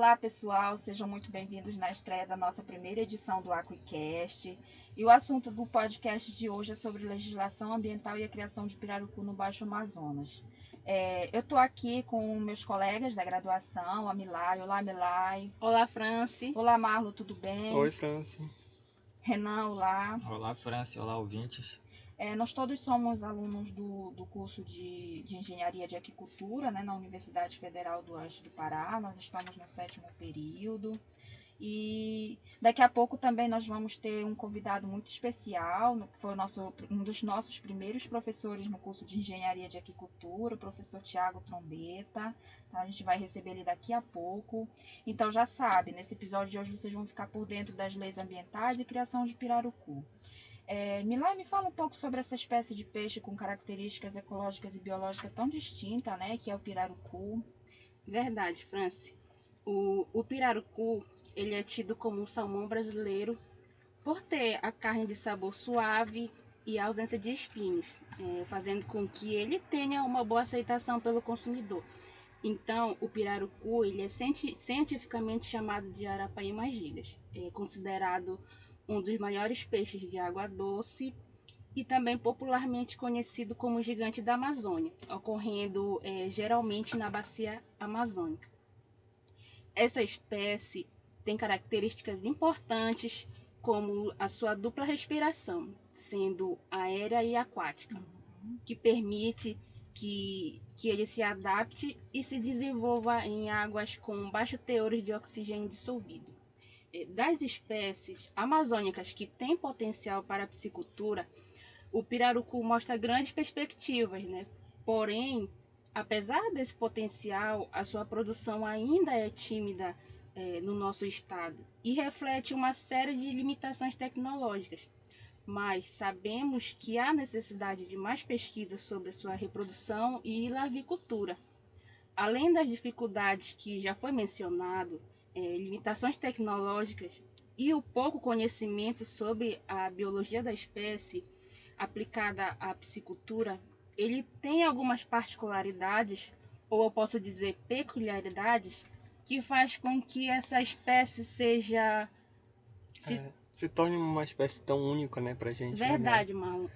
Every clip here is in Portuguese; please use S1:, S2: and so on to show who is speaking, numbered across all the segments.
S1: Olá pessoal, sejam muito bem-vindos na estreia da nossa primeira edição do AquiCast. E o assunto do podcast de hoje é sobre legislação ambiental e a criação de pirarucu no Baixo Amazonas. Eu estou aqui com meus colegas da graduação, a Milay. Olá, Milay.
S2: Olá, Franci.
S1: Olá, Marlo, tudo bem?
S3: Oi, Franci.
S1: Renan, olá.
S4: Olá, Franci. Olá, ouvintes.
S1: Nós todos somos alunos do curso de Engenharia de Aquicultura, né, na Universidade Federal do Oeste do Pará. Nós estamos no 7º período. E daqui a pouco também nós vamos ter um convidado muito especial, que foi um dos nossos primeiros professores no curso de Engenharia de Aquicultura, o professor Tiago Trombeta. Tá? A gente vai receber ele daqui a pouco. Então já sabe, nesse episódio de hoje vocês vão ficar por dentro das leis ambientais e criação de pirarucu. Milay, me fala um pouco sobre essa espécie de peixe com características ecológicas e biológicas tão distintas, né, que é o pirarucu.
S2: Verdade, Franci. O pirarucu, ele é tido como um salmão brasileiro por ter a carne de sabor suave e a ausência de espinhos, fazendo com que ele tenha uma boa aceitação pelo consumidor. Então, o pirarucu, ele é cientificamente chamado de Arapaima gigas. É considerado um dos maiores peixes de água doce e também popularmente conhecido como gigante da Amazônia, ocorrendo geralmente na bacia amazônica. Essa espécie tem características importantes como a sua dupla respiração, sendo aérea e aquática, que permite que ele se adapte e se desenvolva em águas com baixo teor de oxigênio dissolvido. Das espécies amazônicas que têm potencial para a piscicultura, o pirarucu mostra grandes perspectivas, né? Porém, apesar desse potencial, a sua produção ainda é tímida no nosso estado e reflete uma série de limitações tecnológicas. Mas sabemos que há necessidade de mais pesquisas sobre a sua reprodução e lavicultura. Além das dificuldades que já foi mencionado, limitações tecnológicas e o pouco conhecimento sobre a biologia da espécie aplicada à piscicultura, ele tem algumas particularidades, ou eu posso dizer peculiaridades, que faz com que essa espécie
S3: se torne uma espécie tão única, né, pra gente.
S2: Verdade, Marlon.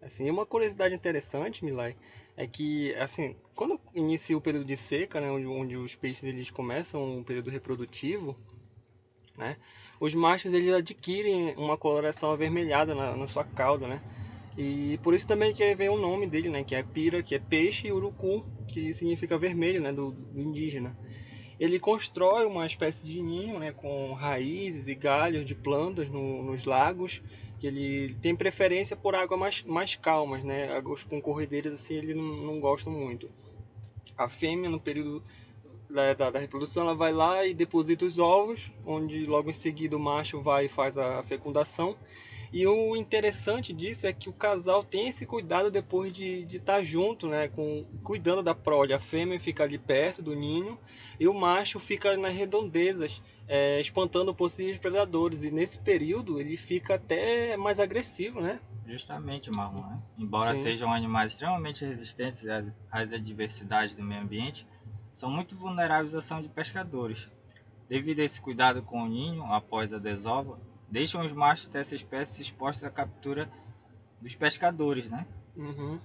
S3: Assim, uma curiosidade interessante, Milay, é que, assim, quando inicia o período de seca, né, onde os peixes eles começam um período reprodutivo, né, os machos eles adquirem uma coloração avermelhada na sua cauda, né, e por isso também que vem o nome dele, né, que é pira, que é peixe, e urucu, que significa vermelho, né, do indígena. Ele constrói uma espécie de ninho, né, com raízes e galhos de plantas nos lagos, que ele tem preferência por águas mais calmas, né, águas com corredeiras assim ele não gosta muito. A fêmea no período da reprodução ela vai lá e deposita os ovos, onde logo em seguida o macho vai e faz a fecundação. E o interessante disso é que o casal tem esse cuidado depois de estar junto, né, cuidando da prole. A fêmea fica ali perto do ninho e o macho fica nas redondezas, espantando possíveis predadores. E nesse período ele fica até mais agressivo, né?
S4: Justamente, Marlon, né? Embora
S3: Sim.
S4: sejam animais extremamente resistentes às adversidades do meio ambiente, são muito vulneráveis à ação de pescadores. Devido a esse cuidado com o ninho após a desova, deixam os machos dessa espécie expostos à captura dos pescadores, né?
S3: Uhum.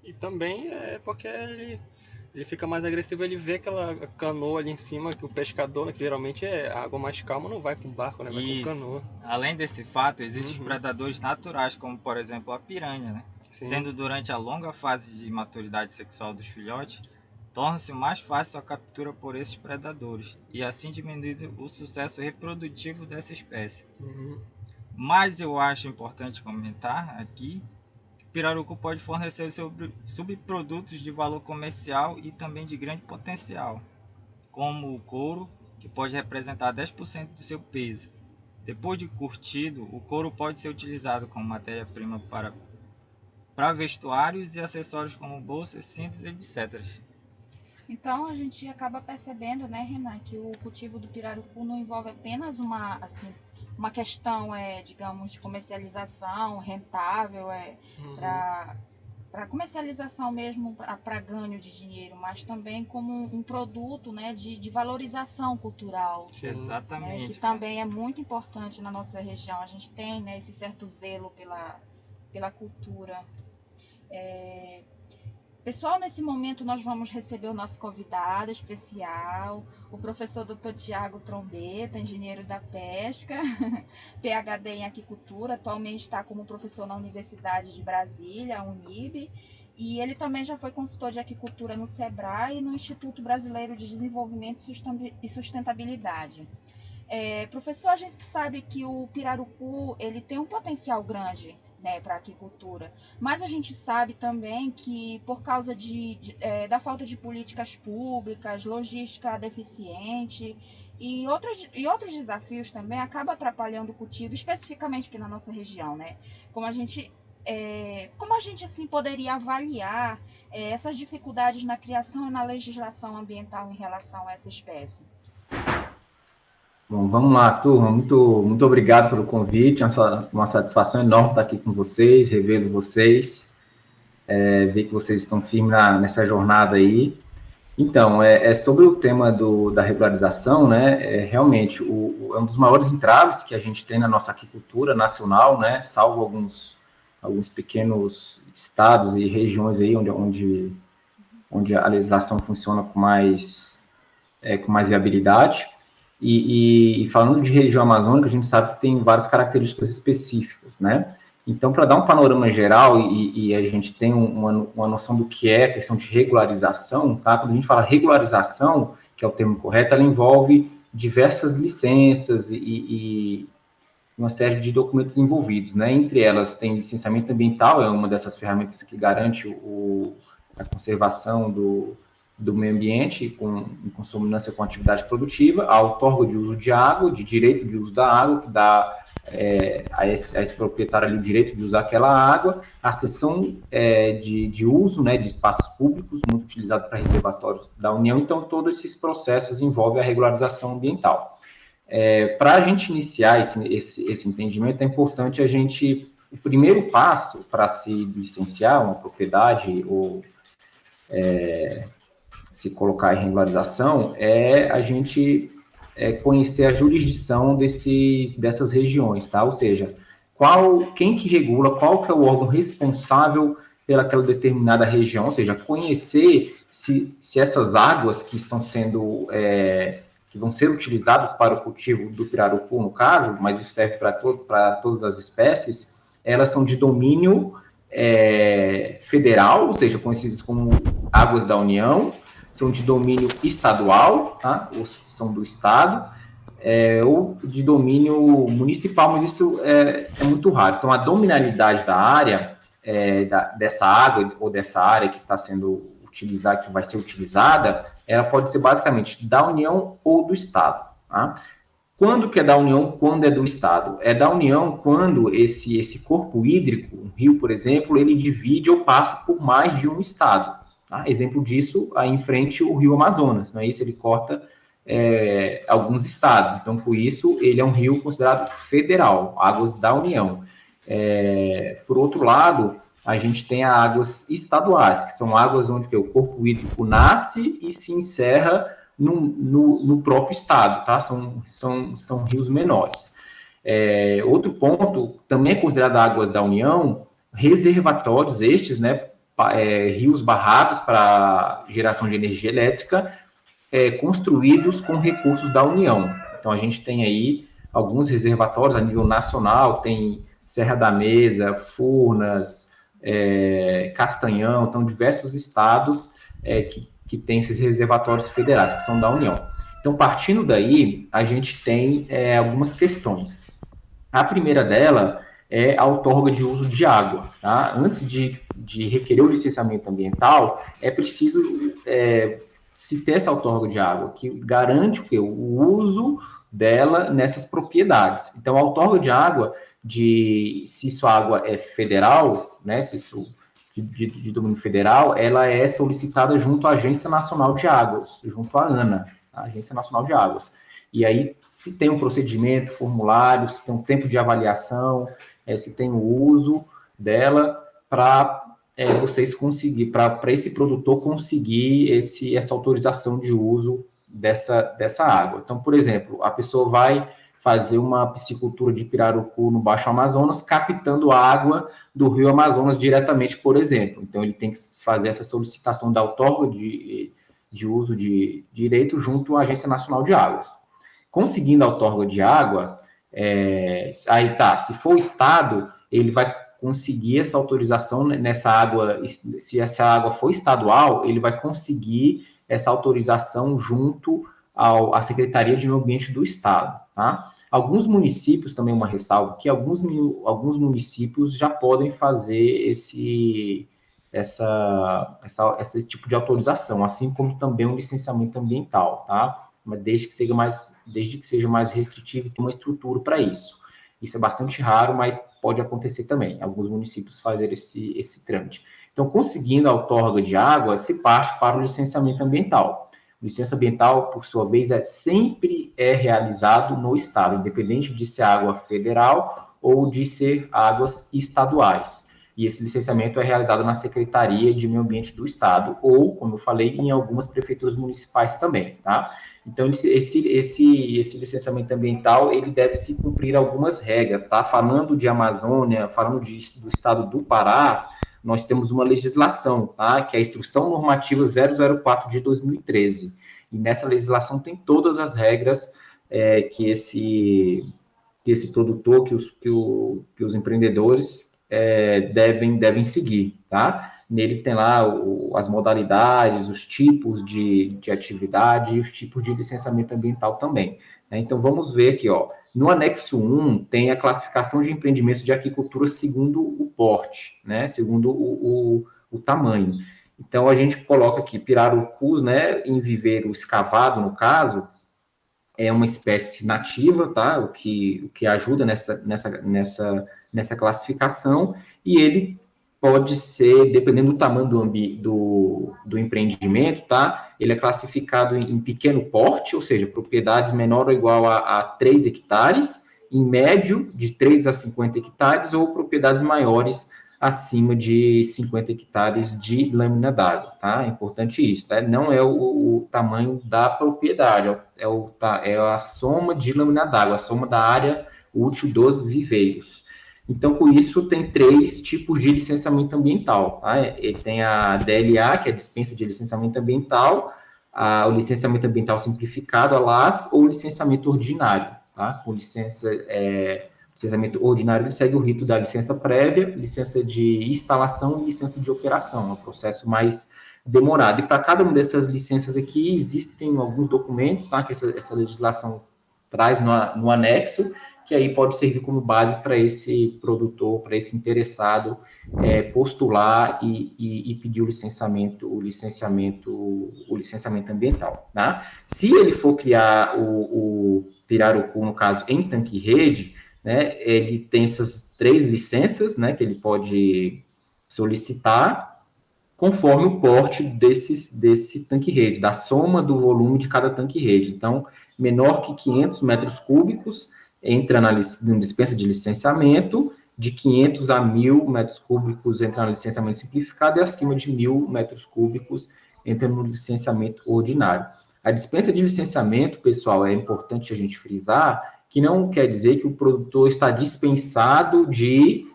S3: E também é porque ele fica mais agressivo, ele vê aquela canoa ali em cima, que o pescador, né, que geralmente é a água mais calma, não vai com barco, né? Vai com canoa.
S4: Além desse fato, existem predadores naturais, como por exemplo a piranha, né?
S3: Sim.
S4: Sendo durante a longa fase de maturidade sexual dos filhotes, torna-se mais fácil a captura por esses predadores e assim diminuir o sucesso reprodutivo dessa espécie. Mas eu acho importante comentar aqui que o pirarucu pode fornecer subprodutos de valor comercial e também de grande potencial, como o couro, que pode representar 10% do seu peso. Depois de curtido, o couro pode ser utilizado como matéria-prima para vestuários e acessórios como bolsas, cintos, etc.
S1: Então a gente acaba percebendo, né, Renan, que o cultivo do pirarucu não envolve apenas uma questão, digamos, de comercialização rentável, comercialização mesmo, para ganho de dinheiro, mas também como um produto, né, de valorização cultural.
S3: Sim.
S1: Né,
S4: Exatamente.
S1: que também é muito importante na nossa região. A gente tem, né, esse certo zelo pela cultura. Pessoal, nesse momento nós vamos receber o nosso convidado especial, o professor Dr. Tiago Trombeta, engenheiro da pesca, PhD em aquicultura, atualmente está como professor na Universidade de Brasília, Unib, e ele também já foi consultor de aquicultura no SEBRAE e no Instituto Brasileiro de Desenvolvimento e Sustentabilidade. Professor, a gente sabe que o pirarucu ele tem um potencial grande, né, para a aquicultura, mas a gente sabe também que por causa da falta de políticas públicas, logística deficiente e outros desafios também acaba atrapalhando o cultivo, especificamente aqui na nossa região, né? Como a gente assim poderia avaliar essas dificuldades na criação e na legislação ambiental em relação a essa espécie?
S5: Bom, vamos lá, turma. Muito obrigado pelo convite. É uma satisfação enorme estar aqui com vocês, revendo vocês, ver que vocês estão firmes nessa jornada aí. Então, sobre o tema da regularização, né? Realmente, é um dos maiores entraves que a gente tem na nossa aquicultura nacional, né? Salvo alguns pequenos estados e regiões aí onde a legislação funciona com mais viabilidade. E falando de região amazônica, a gente sabe que tem várias características específicas, né? Então, para dar um panorama geral e a gente tem uma noção do que é a questão de regularização, tá? Quando a gente fala regularização, que é o termo correto, ela envolve diversas licenças e uma série de documentos envolvidos, né? Entre elas tem licenciamento ambiental, é uma dessas ferramentas que garante a conservação do meio ambiente em consonância com a atividade produtiva, a outorga de uso de água, de direito de uso da água, que dá a esse proprietário ali o direito de usar aquela água, a cessão de uso, né, de espaços públicos, muito utilizado para reservatórios da União. Então, todos esses processos envolvem a regularização ambiental. Para a gente iniciar esse entendimento, é importante o primeiro passo para se licenciar uma propriedade ou se colocar em regularização, a gente conhecer a jurisdição dessas regiões, tá? Ou seja, quem que regula, qual que é o órgão responsável pelaquela determinada região, ou seja, conhecer se essas águas que estão sendo, que vão ser utilizadas para o cultivo do pirarucu, no caso, mas isso serve para todas as espécies, elas são de domínio federal, ou seja, conhecidas como águas da União, são de domínio estadual, tá? Ou são do estado, ou de domínio municipal, mas isso é muito raro. Então, a dominalidade da área, dessa água ou dessa área que está sendo utilizada, que vai ser utilizada, ela pode ser basicamente da União ou do estado, tá? Quando que é da União, quando é do estado? É da União quando esse corpo hídrico, um rio, por exemplo, ele divide ou passa por mais de um estado. Tá? Exemplo disso, aí em frente, o rio Amazonas, não é isso? Ele corta alguns estados. Então, por isso, ele é um rio considerado federal, águas da União. Por outro lado, a gente tem as águas estaduais, que são águas onde o corpo hídrico nasce e se encerra no próprio estado, tá? São rios menores. Outro ponto, também é considerado águas da União, reservatórios estes, né? Rios barrados para geração de energia elétrica, construídos com recursos da União. Então, a gente tem aí alguns reservatórios a nível nacional, tem Serra da Mesa, Furnas, Castanhão, então diversos estados que têm esses reservatórios federais, que são da União. Então, partindo daí, a gente tem algumas questões. A primeira dela é a outorga de uso de água. Tá? Antes de requerer o licenciamento ambiental, é preciso se ter essa outorga de água, que garante o uso dela nessas propriedades. Então, a outorga de água, se sua água é federal, né, se isso de domínio federal, ela é solicitada junto à Agência Nacional de Águas, junto à ANA, a Agência Nacional de Águas. E aí, se tem um procedimento, formulário, se tem um tempo de avaliação, se tem o uso dela para vocês conseguir, para esse produtor conseguir essa autorização de uso dessa água. Então, por exemplo, a pessoa vai fazer uma piscicultura de pirarucu no Baixo Amazonas, captando água do Rio Amazonas diretamente, por exemplo. Então, ele tem que fazer essa solicitação da outorga de uso de direito junto à Agência Nacional de Águas. Conseguindo a outorga de água, aí tá, se for o Estado, ele vai conseguir essa autorização nessa água, se essa água for estadual, ele vai conseguir essa autorização junto à Secretaria de Meio Ambiente do Estado, tá? Alguns municípios, também uma ressalva, que alguns municípios já podem fazer esse tipo de autorização, assim como também um licenciamento ambiental, tá? Mas desde que seja mais restritivo e tenha uma estrutura para isso. Isso é bastante raro, mas pode acontecer também. Alguns municípios fazem esse trâmite. Então, conseguindo a outorga de água, se parte para o licenciamento ambiental. O licenciamento ambiental, por sua vez, sempre é realizado no Estado, independente de ser água federal ou de ser águas estaduais. E esse licenciamento é realizado na Secretaria de Meio Ambiente do Estado, ou, como eu falei, em algumas prefeituras municipais também, tá? Então, esse licenciamento ambiental, ele deve se cumprir algumas regras, tá? Falando de Amazônia, falando do estado do Pará, nós temos uma legislação, tá? Que é a Instrução Normativa 004 de 2013. E nessa legislação tem todas as regras que esse produtor, que os empreendedores devem seguir, tá? Nele tem lá as modalidades, os tipos de atividade e os tipos de licenciamento ambiental também, né? Então, vamos ver aqui, ó. No anexo 1, tem a classificação de empreendimentos de aquicultura segundo o porte, né? Segundo o tamanho. Então, a gente coloca aqui pirarucus, né? Em viveiro escavado, no caso, é uma espécie nativa, tá? O que ajuda nessa classificação, e ele pode ser, dependendo do tamanho do empreendimento, tá? Ele é classificado em pequeno porte, ou seja, propriedades menor ou igual a 3 hectares, em médio, de 3 a 50 hectares, ou propriedades maiores, acima de 50 hectares de lâmina d'água, tá? É importante isso, tá? Não é o tamanho da propriedade, é a soma de lâmina d'água, a soma da área útil dos viveiros. Então, com isso, tem 3 tipos de licenciamento ambiental, tá? Ele tem a DLA, que é a dispensa de licenciamento ambiental, o licenciamento ambiental simplificado, a LAS, ou licenciamento ordinário, tá? Com licenciamento ordinário, ele segue o rito da licença prévia, licença de instalação e licença de operação, é um processo mais demorado. E para cada uma dessas licenças aqui, existem alguns documentos, tá? Que essa legislação traz no anexo, que aí pode servir como base para esse produtor, para esse interessado postular e pedir o licenciamento ambiental, tá? Se ele for criar o pirarucu, no caso, em tanque-rede, né, ele tem essas 3 licenças, né, que ele pode solicitar, conforme o porte desse tanque-rede, da soma do volume de cada tanque-rede. Então, menor que 500 metros cúbicos, entra na dispensa de licenciamento, de 500 a 1.000 metros cúbicos entra no licenciamento simplificado, e acima de 1.000 metros cúbicos entra no licenciamento ordinário. A dispensa de licenciamento, pessoal, é importante a gente frisar, que não quer dizer que o produtor está dispensado de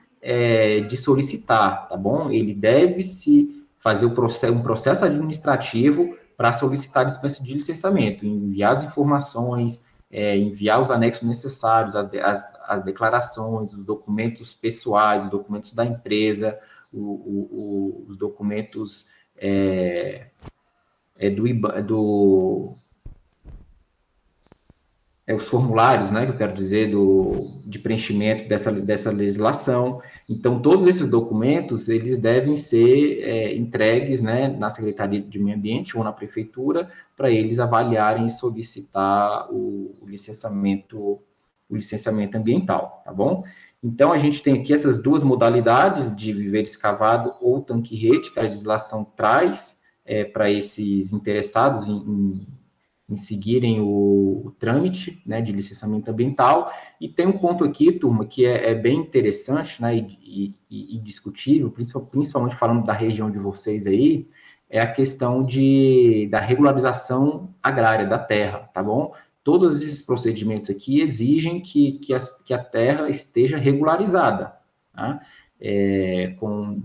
S5: solicitar, tá bom? Ele deve se fazer um processo administrativo para solicitar a dispensa de licenciamento, enviar as informações, enviar os anexos necessários, as declarações, os documentos pessoais, os documentos da empresa, os documentos os formulários, né, que eu quero dizer, de preenchimento dessa legislação. Então, todos esses documentos, eles devem ser entregues, né, na Secretaria de Meio Ambiente ou na Prefeitura, para eles avaliarem e solicitar o licenciamento ambiental, tá bom? Então, a gente tem aqui essas 2 modalidades de viveiro escavado ou tanque-rede, que a legislação traz para esses interessados em seguirem o trâmite, né, de licenciamento ambiental. E tem um ponto aqui, turma, que é bem interessante, né, e discutível, principalmente falando da região de vocês aí, é a questão da regularização agrária da terra, tá bom? Todos esses procedimentos aqui exigem que a terra esteja regularizada, tá? Com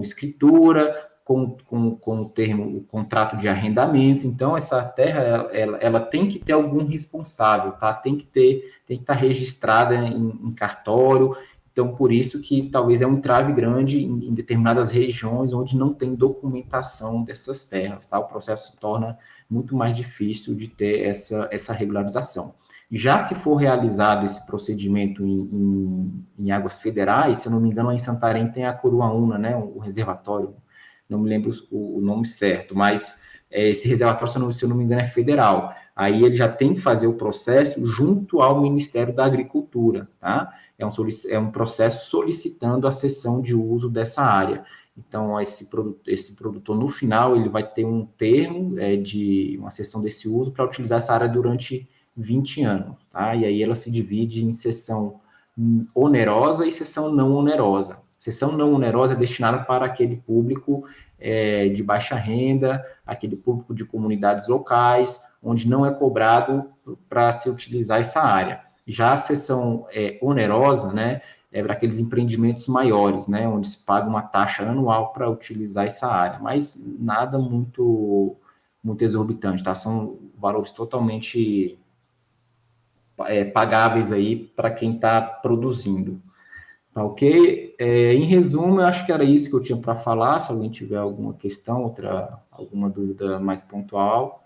S5: escritura, com o termo, o contrato de arrendamento. Então, essa terra, ela tem que ter algum responsável, tá? Tem que estar registrada em cartório. Então, por isso que talvez é um entrave grande em determinadas regiões onde não tem documentação dessas terras, tá? O processo se torna muito mais difícil de ter essa regularização. Já se for realizado esse procedimento em águas federais, se eu não me engano, lá em Santarém tem a Coruaúna, né, o reservatório, não me lembro o nome certo, mas esse reservatório, se eu não me engano, é federal. Aí ele já tem que fazer o processo junto ao Ministério da Agricultura, tá? É um processo solicitando a cessão de uso dessa área. Então, esse produtor, no final, ele vai ter um termo de uma cessão desse uso para utilizar essa área durante 20 anos, tá? E aí ela se divide em cessão onerosa e cessão não onerosa. Cessão não onerosa é destinada para aquele público de baixa renda, aquele público de comunidades locais, onde não é cobrado para se utilizar essa área. Já a cessão onerosa, né, é para aqueles empreendimentos maiores, né, onde se paga uma taxa anual para utilizar essa área, mas nada muito exorbitante, tá? São valores totalmente pagáveis aí para quem está produzindo. Tá ok? Em resumo, eu acho que era isso que eu tinha para falar. Se alguém tiver alguma questão, alguma dúvida mais pontual.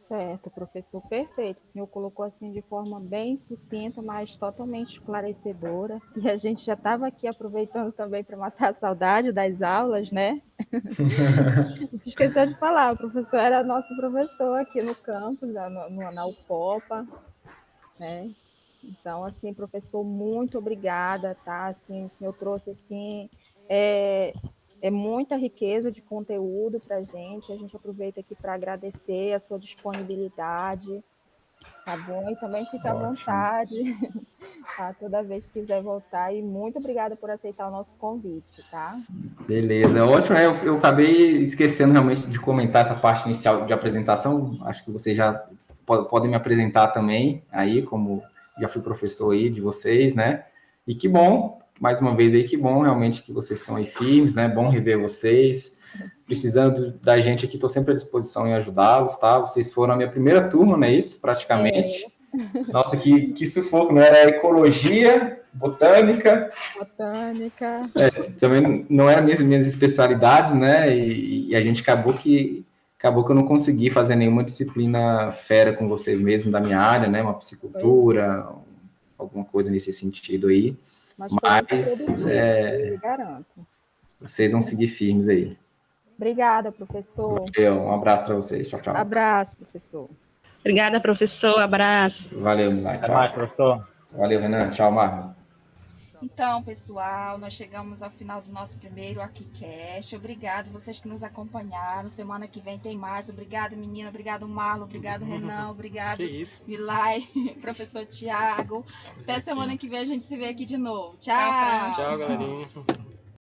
S1: Certo, professor, perfeito. O senhor colocou assim de forma bem sucinta, mas totalmente esclarecedora. E a gente já estava aqui aproveitando também para matar a saudade das aulas, né? Você esqueceu de falar, o professor era nosso professor aqui no campus, na UFOPA, né? Então, assim, professor, muito obrigada, tá? Assim, o senhor trouxe, assim, muita riqueza de conteúdo para a gente aproveita aqui para agradecer a sua disponibilidade, tá bom? E também fica à vontade, tá? Toda vez que quiser voltar, e muito obrigada por aceitar o nosso convite, tá?
S5: Beleza, ótimo. Eu acabei esquecendo realmente de comentar essa parte inicial de apresentação. Acho que vocês já podem me apresentar também aí, como já fui professor aí de vocês, né? E que bom, mais uma vez aí, que bom realmente que vocês estão aí firmes, né? Bom rever vocês. Precisando da gente aqui, estou sempre à disposição em ajudá-los, tá? Vocês foram a minha primeira turma, não é isso? Praticamente. Nossa, que sufoco, não era ecologia, botânica. Também não eram minhas especialidades, né? E a gente acabou que eu não consegui fazer nenhuma disciplina fera com vocês mesmo da minha área, né? Uma psicultura, alguma coisa nesse sentido aí. Mas
S1: garanto.
S5: Vocês vão seguir firmes aí.
S1: Obrigada, professor.
S5: Um abraço para vocês. Tchau, tchau.
S1: Abraço, professor.
S2: Obrigada, professor. Abraço.
S5: Valeu, Milay. Tchau.
S4: Até mais, professor.
S5: Valeu, Renan. Tchau, Marlon.
S1: Então, pessoal, nós chegamos ao final do nosso primeiro AquiCast. Obrigado vocês que nos acompanharam. Semana que vem tem mais. Obrigado, menina. Obrigado, Marlon. Obrigado, Renan. Obrigado, Milay, professor Tiago. Até semana que vem a gente se vê aqui de novo. Tchau.
S3: Tchau, galerinha.